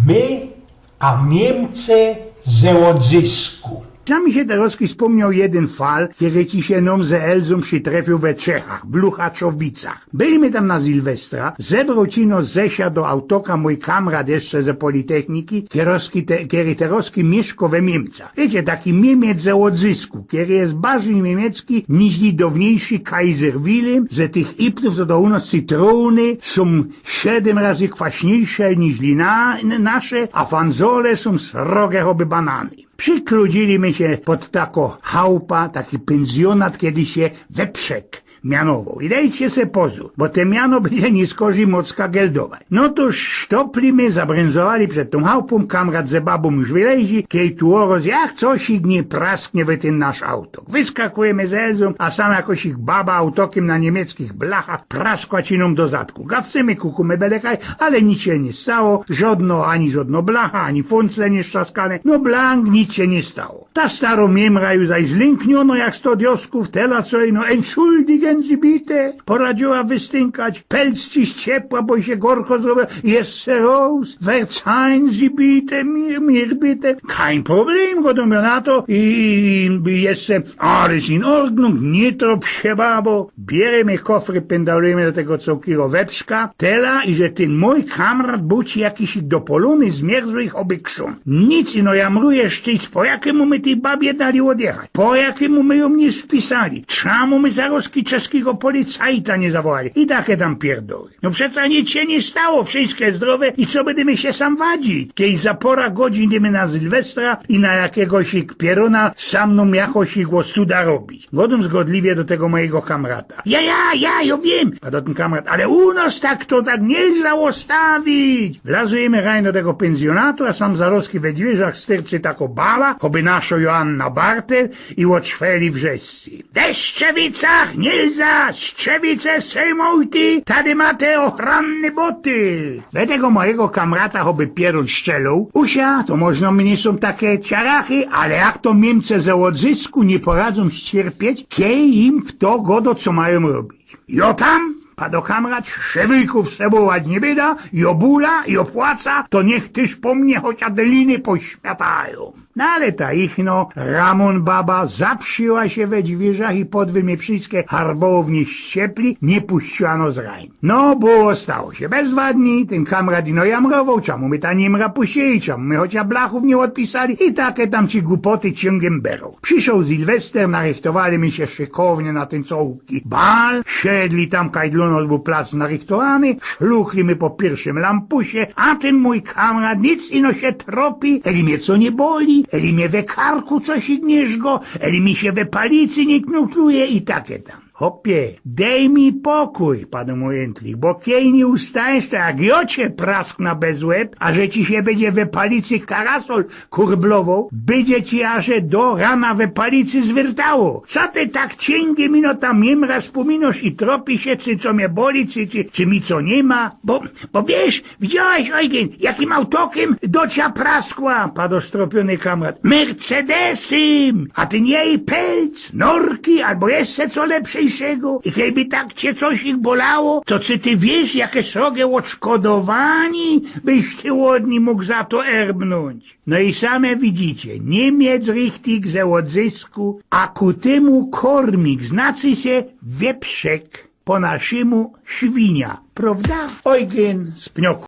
My, a Niemcy ze odzysku. Sami się teraz wspomniał jeden fal, kiedy ci się nam ze Elzą przytrafił we Czechach, w Luchaczowicach. Byliśmy tam na Sylwestra, zebrał cino Zesia do autoka mój kamrat jeszcze ze Politechniki, który teraz mieszka we Niemcach. Wiecie, taki Niemiec ze odzysku, który jest bardziej niemiecki niż dawniejszy Kaiser Wilhelm, ze tych ipnów, co do u nas cytrony są 7 razy kwaśniejsze niż nasze, a fanzole są srogie choby banany. Przykludziliśmy się pod tako chałupa, taki pensjonat, kiedy się Weprzek mianował. I dajcie se pozu, bo te miano będzie niskorzy mocka geldować. No to sztoplimy, zabręzowali przed tą chałupą, kamrat ze babą już wylezi, kiedy tu oroz, jak coś ich nie prasknie we ten nasz autok. Wyskakujemy z Elzą, a sam jakoś ich baba autokiem na niemieckich blachach praskła ciną do zadku. Gawcymy, kukumy belekaj, ale nic się nie stało, żadno blacha, ani funcle nie szczaskane, no blank, nic się nie stało. Ta staro miemra już zaś zlękniono jak 100 diosków, tela co no entschuldigen Sie bitte, poradziła wystynkać, pelc ci z ciepła, bo się gorko zrobiło, jest roz, verzeihen Sie bitte, mir bitte, kein Problem, godomio na to i jeszcze alles in Ordnung, nie trop się babo, bieremy kofry, pendalujemy do tego całkiego Weprzka, tela i że ten mój kamrat był ci jakiś dopolony zmierzłych obykszon. Nic ino jamruje szczyć, po jakiemu my tej babie dali odjechać, po jakiemu my ją nie spisali, czemu my zaroski czeskiego policajta nie zawołali i takie tam pierdoły. No przeca nic się nie stało, wszystkie zdrowe i co będziemy się sam wadzić, kiedy za pora godzin idziemy na Sylwestra i na jakiegoś pierona sam mną jakoś głostuda robić. Godum zgodliwie do tego mojego kamrata. Ja wiem, padł ten kamrat, ale u nas tak to tak nie załostawić. Wlazujemy rein do tego pensjonatu, a sam zaroski we drzwiach styrczy tako bala, choby naszo Joanna Bartel i odszweli wrzescy. W Deszczewicach nielza, Strzewice sejmujty, tady máte ochranne boty. We tego mojego kamrata choby pierun szczelą, usia, to można mnie są takie ciarachy, ale jak to Niemcy ze odzysku nie poradzą ścierpieć, kiej im w to godo co mają robić. Jo tam, padł kamrat, szewyków sebować nie byda, jo bula, jo płaca, to niech tyż po mnie choć adeliny pośmiatają. No ale ta ichno, Ramon baba, zaprzyła się we drzwiach i podwy mnie wszystkie harbownie ściepli, nie puściano z rań. No, było stało się. Bez 2 dni ten kamrat ino jamrował, czemu my ta niemra puścili, czemu my chociaż blachów nie odpisali i takie tam ci głupoty ciągiem berą. Przyszł Sylwester, narychtowali mi się szykownie na ten cołki bal, siedli tam kajdluno był plac narychtowany, szlukli my po pierwszym lampusie, a ten mój kamrat nic ino się tropi, eli mnie co nie boli, eli mnie we karku coś ignieżgo, eli mi się we palicy nie knukluje i takie tam. Hopie, dej mi pokój, padł mój jętlik, bo kiej nie ustajesz, to jak jocie praskna bez łeb, a że ci się będzie we palicy karasol kurblował, będzie ci aż do rana we palicy zwyrtało. Co ty tak cięgiem ino tam miemra wspominosz i tropi się, co mnie boli, czy mi co nie ma? Bo wiesz, widziałeś, Eugen, jakim autokiem docia praskła, padł stropiony kamrat. Mercedesem, a ty nie jej pelc, norki, albo jeszcze co lepszej. I kiedy tak cię coś ich bolało, to czy ty wiesz, jakie srogie odszkodowani byś ty łodni mógł za to erbnąć? No i same widzicie, Niemiec richtig ze odzysku, a ku temu kormik, znaczy się Weprzek, po naszemu świnia, prawda? Eugen z pnioku.